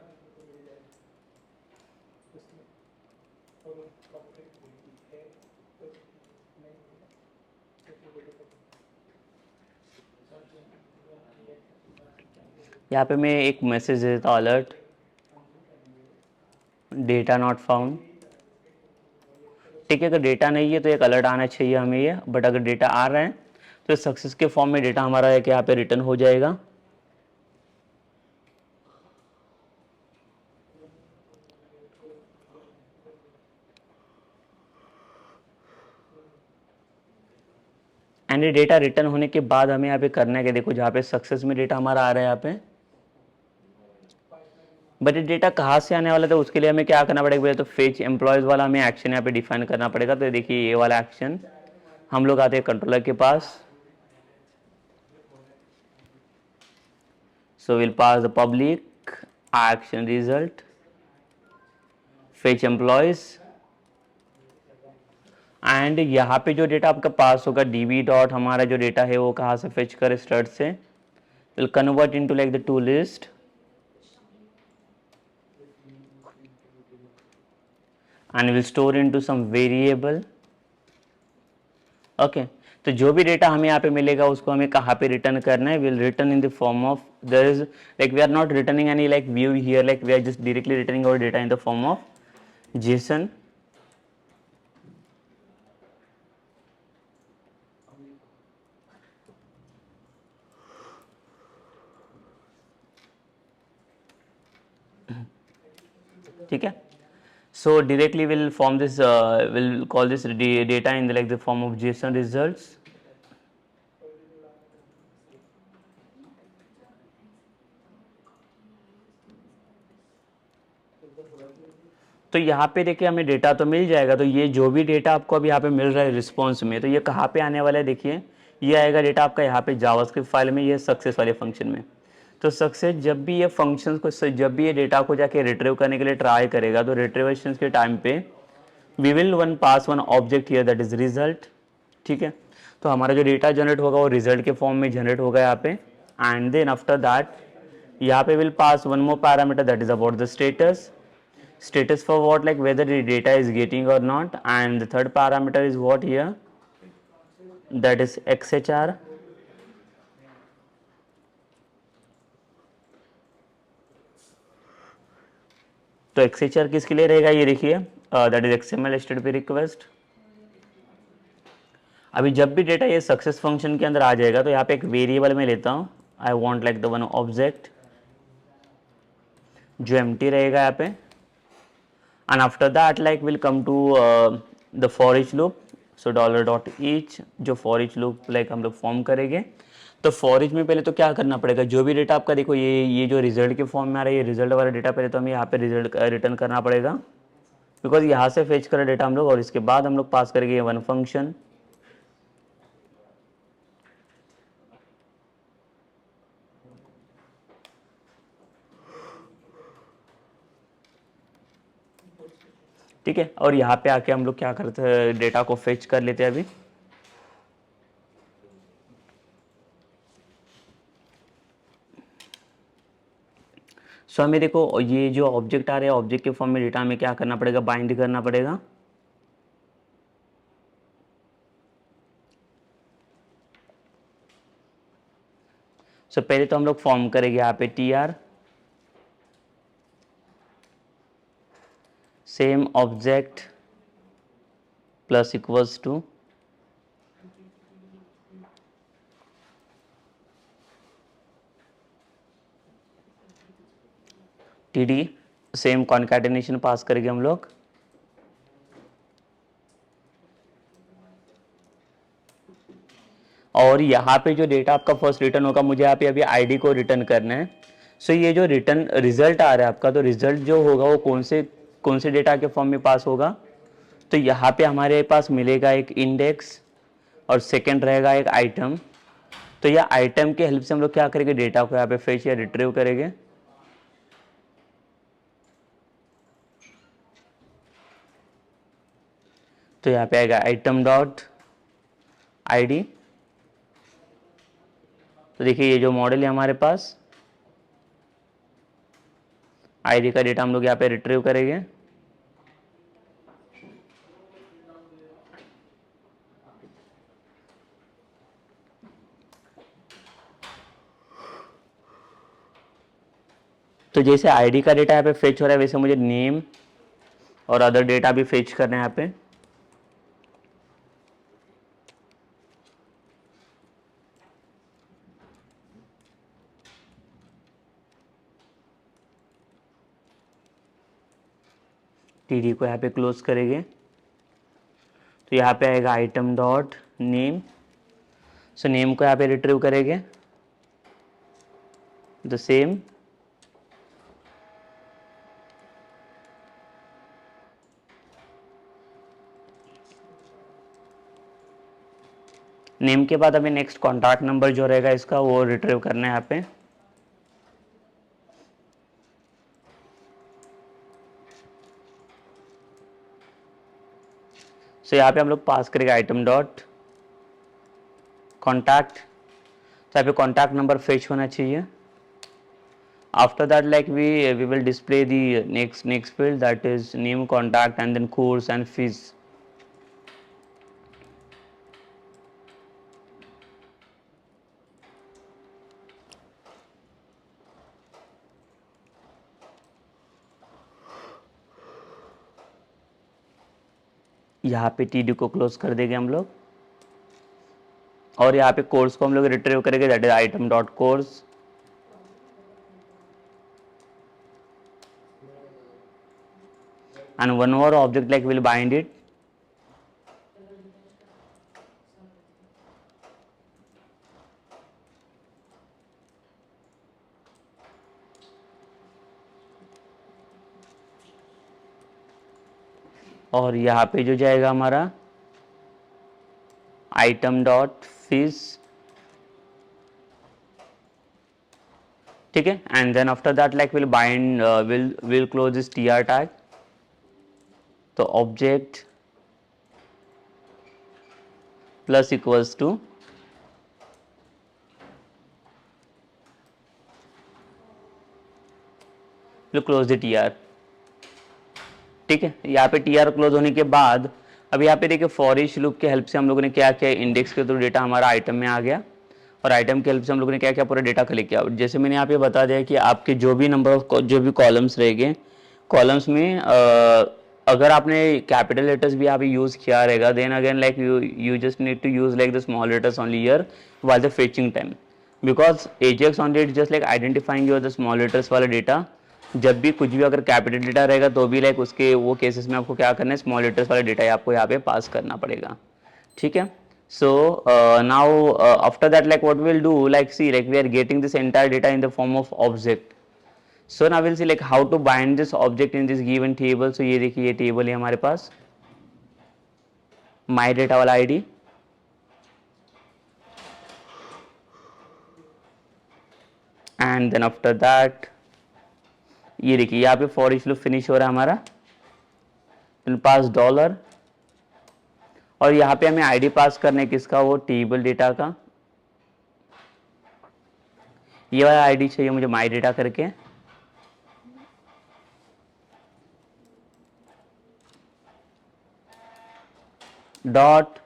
यहाँ पे मैं एक मैसेज देता हूँ, अलर्ट डेटा नॉट फाउंड, ठीक है। अगर डेटा नहीं है तो एक अलर्ट आना चाहिए हमें ये, बट अगर डेटा आ रहा है तो सक्सेस के फॉर्म में डेटा हमारा है कि यहाँ पे रिटर्न हो जाएगा। एंड ये डेटा रिटर्न होने के बाद हमें यहाँ पे करना है कि देखो जहाँ पे सक्सेस में डेटा हमारा आ रहा है यहाँ पे, बट ये डेटा कहाँ से आने वाला था उसके लिए हमें क्या करना पड़ेगा, तो फेच एम्प्लॉयज वाला हमें एक्शन यहाँ पे डिफाइन करना पड़ेगा। तो देखिए ये वाला एक्शन हम लोग आते हैं कंट्रोलर के पास, so will pass the public action result fetch employees and यहाँ पे जो डेटा आपका पास होगा db डॉट हमारा जो डेटा है वो कहाँ से फेच करे, स्टार्ट से, will convert into like the two list and will store into some variable, okay। तो जो भी डेटा हमें यहाँ पे मिलेगा उसको हमें कहाँ पे रिटर्न करना है, will return in the form of, there is like we are not returning any like view here, like we are just directly returning our data in the form of JSON, ठीक है। So directly we'll form this we'll call this data in the like the form of JSON results, तो यहाँ पे देखिए हमें data तो मिल जाएगा। तो ये जो भी डेटा आपको अभी यहाँ पे मिल रहा है रिस्पॉन्स में, तो ये कहाँ पे आने वाला है, देखिए ये आएगा डेटा आपका यहाँ पे जावास्क्रिप्ट फाइल में, ये सक्सेस वाले फंक्शन में। तो सक्सेस जब भी ये फंक्शंस को, जब भी ये डेटा को जाके रिट्रीव करने के लिए ट्राई करेगा, तो रिट्रीवेशन के टाइम पे we will pass one object here that is result, ठीक है। तो हमारा जो डेटा जनरेट होगा वो रिजल्ट के फॉर्म में जनरेट होगा यहाँ पे। एंड देन आफ्टर दैट यहाँ पे will pass one more parameter that is about the status for what, like whether the data is getting or not, and the third parameter is what here, that is XHR, तो XHR किसके लिए रहेगा ये देखिए, that is XML HTTP request. अभी जब भी data ये सक्सेस फंक्शन के अंदर आ जाएगा तो यहाँ पे एक वेरिएबल में लेता हूँ, I want like the one object जो एम्प्टी रहेगा यहाँ पे, and after that like will come to the for each loop, so $.each जो for each loop like हम लोग फॉर्म करेंगे। तो for each में पहले तो क्या करना पड़ेगा, जो भी डेटा आपका देखो ये जो रिजल्ट के फॉर्म में आ रहा है, ये रिजल्ट वाला डेटा पहले तो हमें यहाँ पे रिजल्ट रिटर्न करना पड़ेगा, बिकॉज यहाँ से फेच करें डेटा हम लोग, और इसके बाद हम लोग पास करेंगे वन फंक्शन, ठीक है। और यहाँ पे आके हम लोग क्या करते हैं, डेटा को फेच कर लेते हैं अभी। सो हमें देखो ये जो ऑब्जेक्ट आ रहे हैं, ऑब्जेक्ट के फॉर्म में डेटा हमें क्या करना पड़ेगा, बाइंड करना पड़ेगा। सो पहले तो हम लोग फॉर्म करेंगे यहाँ पे T R same object plus equals to T D, same concatenation pass करेंगे हम लोग। और यहाँ पे जो डेटा आपका फर्स्ट रिटर्न होगा, मुझे यहाँ पे अभी आईडी को रिटर्न करना है। सो ये जो रिटर्न रिजल्ट आ रहा है आपका, तो रिजल्ट जो होगा वो कौन से डेटा के फॉर्म में पास होगा, तो यहाँ पे हमारे पास मिलेगा एक इंडेक्स और सेकंड रहेगा एक आइटम। तो यह आइटम के हेल्प से हम लोग क्या करेंगे, डेटा को यहाँ पे फेच या रिट्रीव करेंगे। तो यहाँ पे आएगा आइटम डॉट आईडी। तो देखिए ये जो मॉडल है हमारे पास, आईडी का डेटा हम लोग यहाँ पे रिट्रीव करेंगे। तो जैसे आईडी का डेटा यहाँ पे फेच हो रहा है, वैसे मुझे नेम और अदर डेटा भी फेच करना है यहाँ पे। टीडी को यहाँ पे क्लोज करेंगे। तो यहाँ पे आएगा item dot name. So name को यहाँ पे रिट्रीव करेंगे द सेम। नेम के बाद हमें नेक्स्ट कॉन्टैक्ट नंबर जो रहेगा इसका वो रिट्रीव करना है यहाँ पे। सो यहाँ पे हम लोग पास करेंगे आइटम डॉट कॉन्टैक्ट। तो यहाँ पे कॉन्टैक्ट नंबर फेच होना चाहिए। After that like we will display the next field, that is name, contact and then course and fees. यहाँ पे टीडी को क्लोज कर देंगे हम लोग। और यहाँ पे कोर्स को हम लोग रिट्रीव करेंगे, that is item dot course. And one more object like will bind it. और यहाँ पे जो जाएगा हमारा आइटम डॉट फीस, ठीक है। And then after that like will bind will close this T R tag. तो object plus equals to will close the T R, ठीक है। यहाँ पे टी आर क्लोज होने के बाद अब यहाँ पे देखिए फॉर ईच लूप के हेल्प से हम लोगों ने क्या किया, इंडेक्स के थ्रू डेटा हमारा आइटम में आ गया और आइटम के हेल्प से हम लोगों ने क्या किया, पूरा डेटा कलेक्ट किया। जैसे मैंने यहाँ पे बता दिया कि आपके जो भी नंबर ऑफ जो भी कॉलम्स रहेंगे, कॉलम्स में अगर आपने कैपिटल लेटर्स भी यहाँ पे यूज किया रहेगा, then again like you just need to use like the small letters only here while the fetching time, because AJAX only it just like identifying your the small letters वाला डेटा। जब भी कुछ भी अगर कैपिटल डेटा रहेगा तो भी लाइक उसके वो केसेस में आपको क्या करना है, स्मॉल लेटर्स वाला डेटा आपको यहाँ पे पास करना पड़ेगा, ठीक है। so now after that like what we'll do, like see like we are getting this entire data in the form of object. So now we'll see like how to bind this object in this given table. So ये देखिए ये table है हमारे पास, my data वाला ID, and then after that ये देखिए यहाँ पे फॉर ईच लूप फिनिश हो रहा है हमारा, पास डॉलर। और यहाँ पे हमें आईडी पास करना है किसका, वो टेबल डेटा का। ये वाला आईडी चाहिए मुझे माई डेटा करके, dot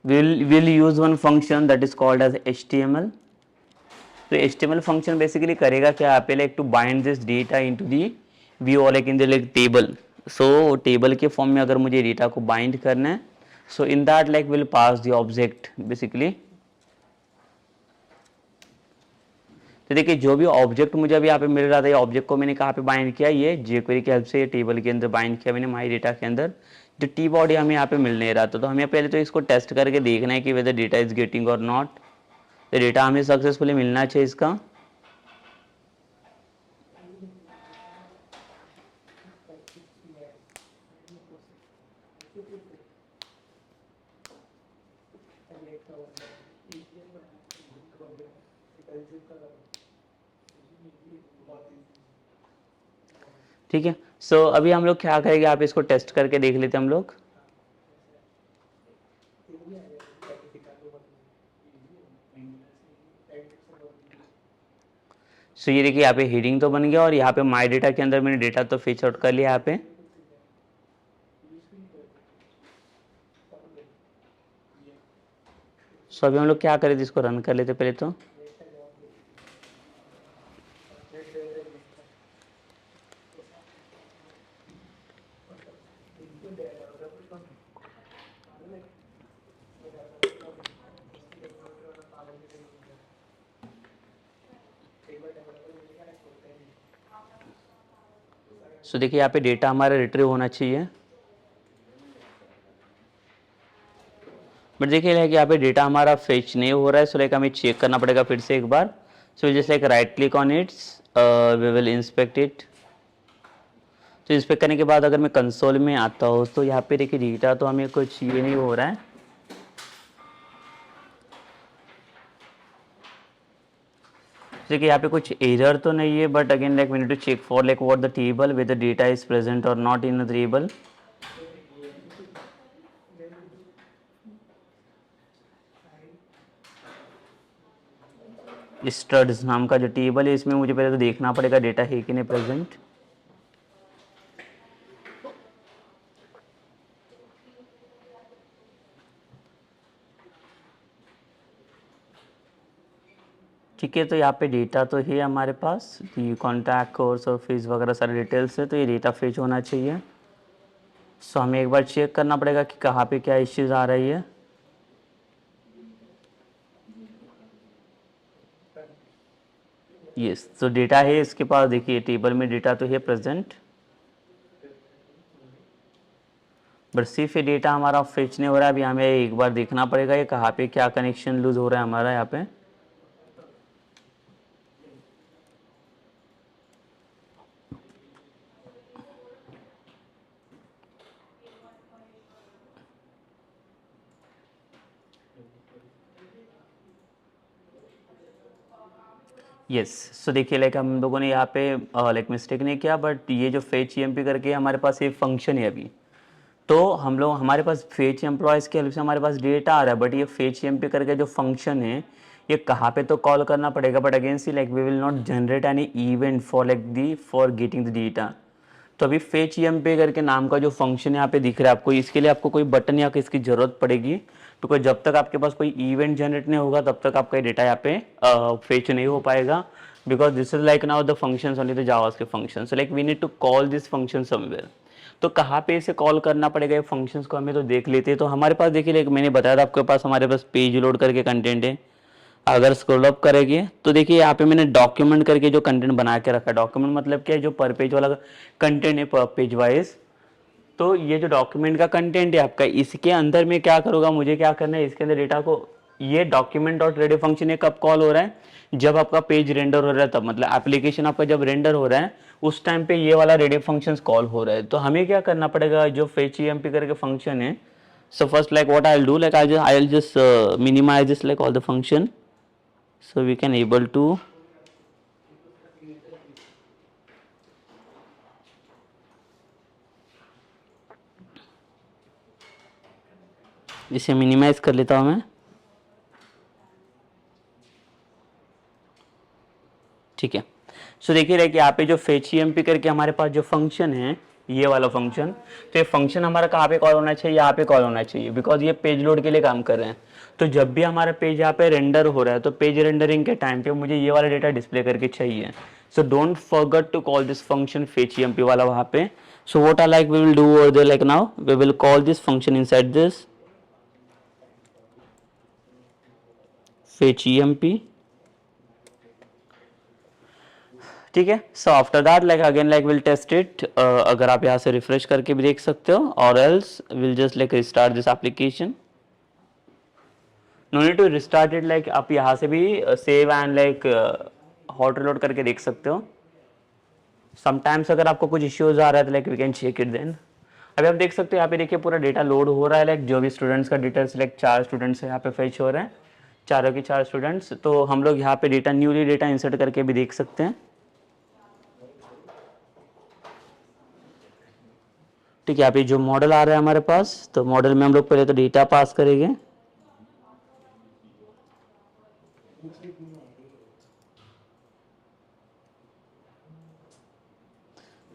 we'll use one function that is called as HTML, तो HTML फंक्शन बेसिकली करेगा क्या, यहाँ पे like to bind this data into the view और like in the like table. So table के फॉर्म में अगर मुझे डेटा को बाइंड करना है, so in that like will pass the object basically. तो देखिए जो भी ऑब्जेक्ट मुझे अभी यहाँ पे मिल रहा था, ये ऑब्जेक्ट को मैंने कहाँ पे बाइंड किया, ये jQuery की हेल्प से ये टेबल के अंदर बाइंड किया मैंने माई डेटा के अंदर। जो टी बॉडी हमें यहाँ पे मिल नहीं रहा था, तो हमें पहले तो इसको टेस्ट करके देखना है कि वेदर डेटा इज गेटिंग और नॉट। तो डेटा हमें सक्सेसफुली मिलना चाहिए इसका। ठीक है, सो अभी हम लोग क्या करेंगे, आप इसको टेस्ट करके देख लेते हैं हम लोग। सो ये देखिए यहाँ पे हेडिंग तो बन गया और यहाँ पे माई डेटा के अंदर मैंने डेटा तो फिच आउट कर लिया यहाँ पे। सो अभी हम लोग क्या करें, इसको रन कर लेते पहले तो। सो देखिए यहाँ पे डेटा हमारा रिट्रीव होना चाहिए, बट देखिए लाइक यहाँ पे डेटा हमारा फेच नहीं हो रहा है। सो लाइक हमें चेक करना पड़ेगा फिर से एक बार। So just like right click on its, we will inspect it. तो इंस्पेक्ट करने के बाद अगर मैं कंसोल में आता हूँ, तो यहाँ पे देखिए डेटा तो हमें कुछ ये नहीं हो रहा है। देखिए यहाँ पे कुछ एरर तो नहीं है, but again like we need to check for like what the table with the data is present और not in the table. Studs नाम का जो टेबल है, इसमें मुझे पहले तो देखना पड़ेगा डेटा है कि नहीं प्रेजेंट। ठीक है, तो यहाँ पे डेटा तो है हमारे पास, ये कॉन्टैक्ट कोर्स और फीस वगैरह सारे डिटेल्स है, तो ये डेटा फेच होना चाहिए। सो हमें एक बार चेक करना पड़ेगा कि कहाँ पे क्या इश्यूज आ रही है। यस, तो डेटा है इसके पास, देखिए टेबल में डेटा तो है प्रेजेंट, बट सिर्फ ये डेटा हमारा फेच नहीं हो रहा है। अभी हमें एक बार देखना पड़ेगा ये कहाँ पे क्या कनेक्शन लूज हो रहा है हमारा यहाँ पे। यस, सो देखिए लाइक हम लोगों ने यहाँ पे लाइक मिस्टेक नहीं किया, बट ये जो फेच EMP करके हमारे पास ये फंक्शन है अभी, तो हम लोग हमारे पास फेच एम्प्लॉयज़ के हेल्प से हमारे पास डेटा आ रहा है, बट ये फेच EMP करके जो फंक्शन है ये कहाँ पे तो कॉल करना पड़ेगा, but again see like we will not generate any event for like the for getting the data. तो अभी फेच EMP करके नाम का जो फंक्शन यहाँ पे दिख रहा है आपको, इसके लिए आपको कोई बटन या इसकी ज़रूरत पड़ेगी, तो जब तक आपके पास कोई इवेंट जनरेट नहीं होगा तब तक आपका डेटा यहाँ पे फेच नहीं हो पाएगा, because this is like now the functions only the जावास के function. So like we need to call this function somewhere. तो कहाँ पे इसे कॉल करना पड़ेगा ये फंक्शंस को, हमें तो देख लेते हैं। तो हमारे पास देखिए लाइक मैंने बताया था आपके पास हमारे पास पेज लोड करके कंटेंट है। अगर स्क्रॉल अप करेंगे तो देखिए यहाँ पे मैंने डॉक्यूमेंट करके जो कंटेंट बना के रखा है। डॉक्यूमेंट मतलब क्या है, जो पर पेज वाला कंटेंट है पर पेज वाइज। तो ये जो डॉक्यूमेंट का कंटेंट है आपका, इसके अंदर में क्या करूँगा, मुझे क्या करना है, इसके अंदर डेटा को, ये डॉक्यूमेंट डॉट रेडी फंक्शन है कब कॉल हो रहा है, जब आपका पेज रेंडर हो रहा है तब, मतलब एप्लीकेशन आपका जब रेंडर हो रहा है उस टाइम पे ये वाला रेडी फंक्शन कॉल हो रहा है। तो हमें क्या करना पड़ेगा, जो फेच EMP करके फंक्शन है, so first like what I'll do, like I'll just minimize this like all the function, so we can able to इसे मिनिमाइज कर लेता हूँ मैं। ठीक है, सो देखिए लाइक यहाँ पे जो फेच EMP करके हमारे पास जो फंक्शन है, ये वाला फंक्शन, तो ये फंक्शन हमारा कहाँ पे कॉल होना चाहिए, यहाँ पे कॉल होना चाहिए, बिकॉज ये पेज लोड के लिए काम कर रहे हैं। तो जब भी हमारा पेज यहाँ पे रेंडर हो रहा है तो पेज रेंडरिंग के टाइम पे मुझे ये वाला डेटा डिस्प्ले करके चाहिए. So don't forget to call this function fetch emp वाला वहाँ पे. So what I like we will do over there, like now we will call this function inside this fetch emp. ठीक है. So after that like again like will test it. अगर आप यहाँ से refresh करके भी देख सकते हो, और else will just like restart this application. No need to restart it, like आप यहाँ से भी save and like hot reload करके देख सकते हो. समटाइम्स अगर आपको कुछ इश्यूज आ रहा है तो like we can check it then. अभी आप देख सकते हो यहाँ पे देखिए पूरा डेटा लोड हो रहा है. लाइक जो भी स्टूडेंट्स का डिटेल्स, लाइक 4 स्टूडेंट्स यहाँ पे फेच हो रहे हैं, चारों के 4 स्टूडेंट्स. तो हम लोग यहाँ पे डेटा न्यूली डेटा इंसर्ट करके भी देख सकते हैं. ठीक है. यहाँ पे जो मॉडल आ रहा है हमारे पास, तो मॉडल में हम लोग पहले तो डेटा पास करेंगे.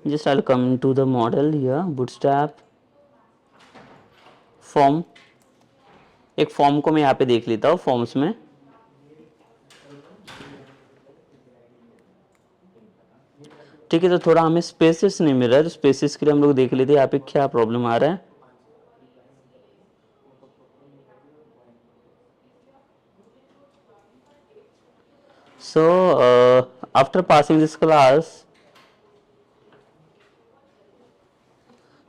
Just I'll come to the model here, bootstrap form. एक फॉर्म को मैं यहाँ पे देख लेता हूँ. फॉर्म्स में ठीक है, तो थोड़ा हमें स्पेसेस नहीं मिल रहा है, तो स्पेसेस के लिए हम लोग देख लेते हैं यहाँ पे क्या प्रॉब्लम आ रहा है. So after passing this class,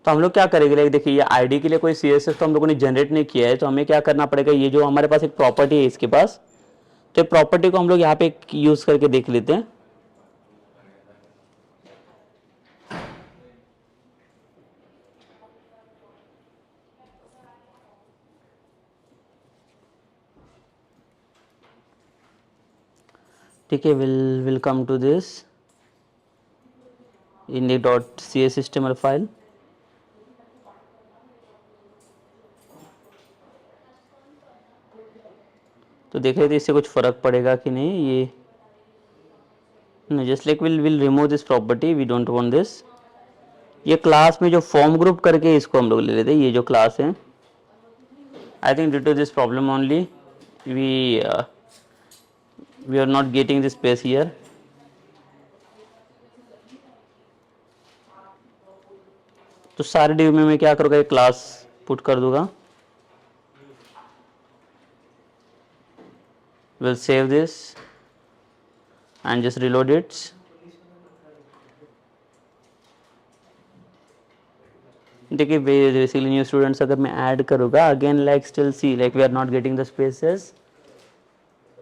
तो हम लोग क्या करेंगे, लाइक देखिए ये आईडी के लिए कोई सीएसएस तो हम लोगों ने जनरेट नहीं किया है. तो हमें क्या करना पड़ेगा, ये जो हमारे पास एक प्रॉपर्टी है इसके पास, तो प्रॉपर्टी को हम लोग यहाँ पे यूज करके देख लेते हैं. ठीक है. Will come to this index.cs HTML file. तो देख लेते इससे कुछ फर्क पड़ेगा कि नहीं. Yeah no, just like will remove this property, we don't want this. ये क्लास में जो फॉर्म ग्रुप करके इसको हम लोग ले लेते हैं, ये जो क्लास है. I think due to this problem only we are not getting this space here. तो सारे डिव में मैं क्या करूँगा, एक क्लास पुट कर दूंगा. Will save this and just reload it. देखिए बेसिकली न्यू स्टूडेंट्स अगर मैं ऐड करूँगा, again like still see like we are not getting the spaces.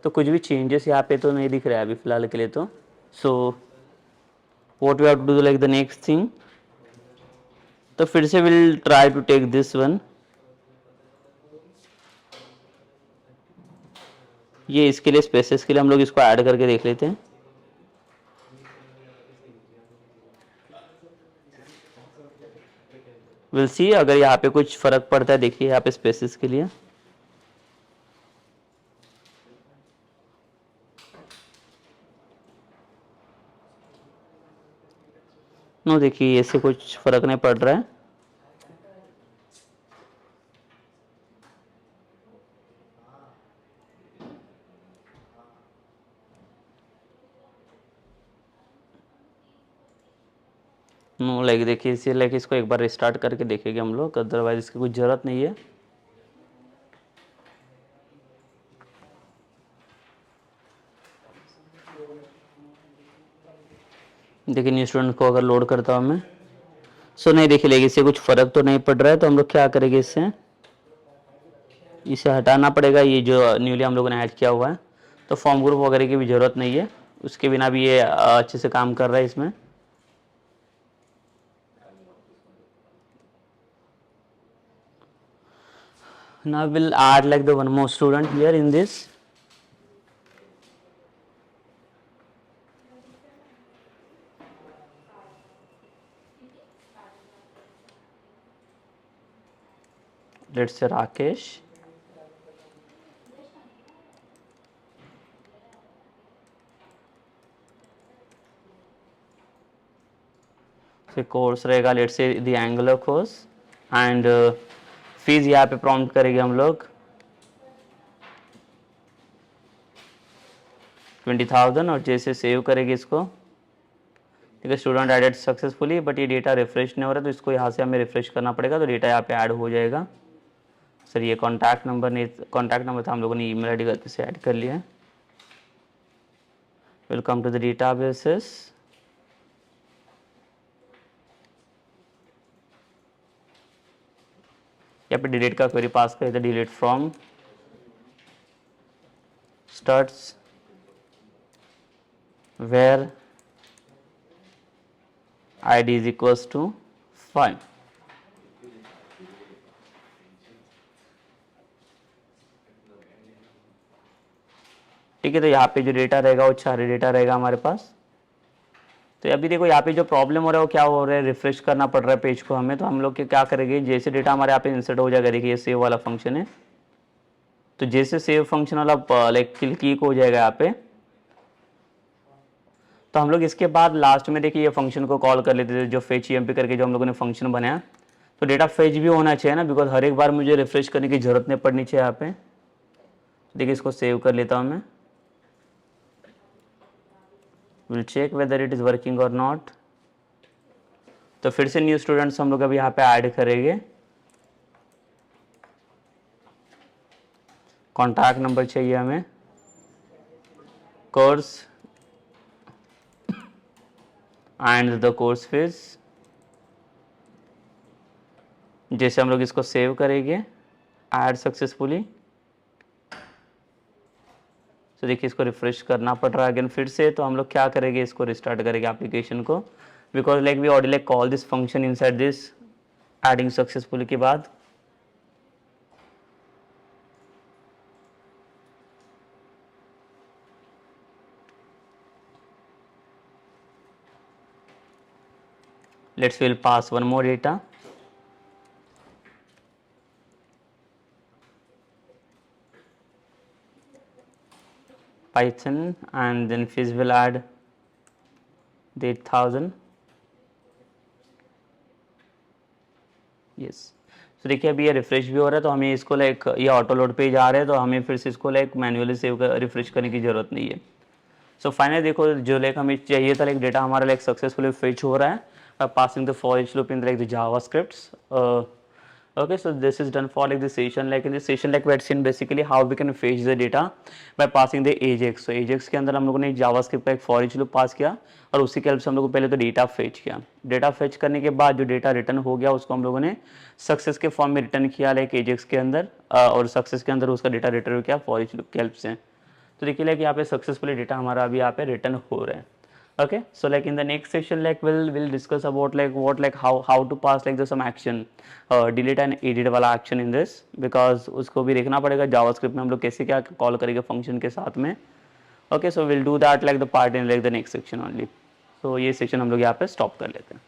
तो कुछ भी चेंजेस यहाँ पे तो नहीं दिख रहा है अभी फिलहाल के लिए. तो so what we have to do, like the next thing, तो फिर से will try to take this one. ये इसके लिए स्पेसेस के लिए हम लोग इसको ऐड करके देख लेते हैं. विल सी अगर यहाँ पे कुछ फर्क पड़ता है. देखिए यहाँ पे स्पेसेस के लिए नो, देखिए इससे कुछ फर्क नहीं पड़ रहा है. नो लाइक देखिए इसे लाइक इसको एक बार रिस्टार्ट करके देखेंगे हम लोग, अदरवाइज इसकी कुछ ज़रूरत नहीं है. देखिए न्यू स्टूडेंट को अगर लोड करता हूँ मैं, सो नहीं देखिए लेकिन इससे कुछ फ़र्क तो नहीं पड़ रहा है. तो हम लोग क्या करेंगे, इसे हटाना पड़ेगा, ये जो न्यूली हम लोगों ने ऐड किया हुआ है. तो फॉर्म ग्रुप वगैरह की भी ज़रूरत नहीं है, उसके बिना भी ये अच्छे से काम कर रहा है इसमें. Now we'll add like the one more student here in this. Let's say Rakesh. So course रहेगा let's say the Angular course and fees यहाँ पे प्रॉम्प्ट करेंगे हम लोग. 20,000 और जैसे सेव करेंगे इसको, ठीक है, स्टूडेंट एडेड सक्सेसफुली, बट ये डेटा रिफ्रेश नहीं हो रहा तो इसको यहाँ से हमें रिफ्रेश करना पड़ेगा, तो डेटा यहाँ पे ऐड हो जाएगा। सर ये कॉन्टैक्ट नंबर नहीं, कॉन्टैक्ट नंबर था, हम लोगों ने ईमेल आईडी गलती से ऐड कर लिया है। Welcome to the databases. यहाँ पे डिलीट का क्वेरी पास करें तो delete from starts where id is equals to 5। ठीक है, तो यहाँ पे जो डेटा रहेगा वो सारे डेटा रहेगा हमारे पास। तो अभी देखो यहाँ पे जो प्रॉब्लम हो रहा है वो क्या हो रहा है, रिफ्रेश करना पड़ रहा है पेज को हमें। तो हम लोग क्या करेंगे, जैसे डेटा हमारे यहाँ पे इंसर्ट हो जाएगा, देखिए ये सेव वाला फंक्शन है, तो जैसे सेव फंक्शन वाला लाइक क्लिक हो जाएगा यहाँ पे, तो हम लोग इसके बाद लास्ट में देखिए ये फंक्शन को कॉल कर लेते थे, जो फेच ईएमपी करके जो हम लोगों ने फंक्शन बनाया। तो डेटा फेच भी होना चाहिए ना, बिकॉज हर एक बार मुझे रिफ्रेश करने की जरूरत नहीं पड़नी चाहिए यहाँ पे। देखिए इसको सेव कर लेता हूँ मैं, will check whether it is working और नॉट। तो फिर से न्यू स्टूडेंट्स हम लोग अभी यहाँ पे ऐड करेंगे, कॉन्टैक्ट नंबर चाहिए हमें, course and the course fees. जैसे हम लोग इसको सेव करेंगे, ऐड सक्सेसफुली, तो देखिए इसको रिफ्रेश करना पड़ रहा है अगेन फिर से। तो हम लोग क्या करेंगे, इसको रिस्टार्ट करेंगे एप्लीकेशन को, because like we already like call this function inside this adding successfully के बाद। Let's will pass one more data, Python, and then Fizz will add the 8,000। Yes, तो देखिए अभी ये रिफ्रेश भी हो रहा है, तो हमें इसको लाइक ये ऑटो लोड पे जा रहा है, तो हमें फिर से इसको लाइक मैन्युअली सेव कर रिफ्रेश करने की जरूरत नहीं है। सो फाइनली देखो जो लाइक हमें चाहिए था, लाइक डेटा हमारा लाइक सक्सेसफुली फेच हो रहा है, passing the for each loop in like the JavaScripts. Okay, so this is done for like the session, like in this session like we had seen basically how we can fetch the data by passing the ajax। so ajax के अंदर हम लोगों ने JavaScript का एक for each loop पास किया और उसी के हेल्प से हम लोगों को पहले तो डेटा फेच किया। डेटा फेच करने के बाद जो डेटा रिटर्न हो गया उसको हम लोगों ने सक्सेस के फॉर्म में रिटर्न किया लाइक एजेक्स के अंदर, और सक्सेस के अंदर उसका डेटा रिटर्न किया फॉर ईच लूप के हेल्प से। तो देखिए लाइक यहाँ पे सक्सेसफुली डेटा हमारा अभी यहाँ पे रिटर्न हो रहा है। Okay, so like in the next session like we'll discuss about like how to pass like some action, delete and edit वाला action in this, because उसको भी देखना पड़ेगा जावास्क्रिप्ट में हम लोग कैसे क्या कॉल करेंगे फंक्शन के साथ में। Okay, so we'll do that like the part in like the next section only। so ये सेशन हम लोग यहाँ पे स्टॉप कर लेते हैं।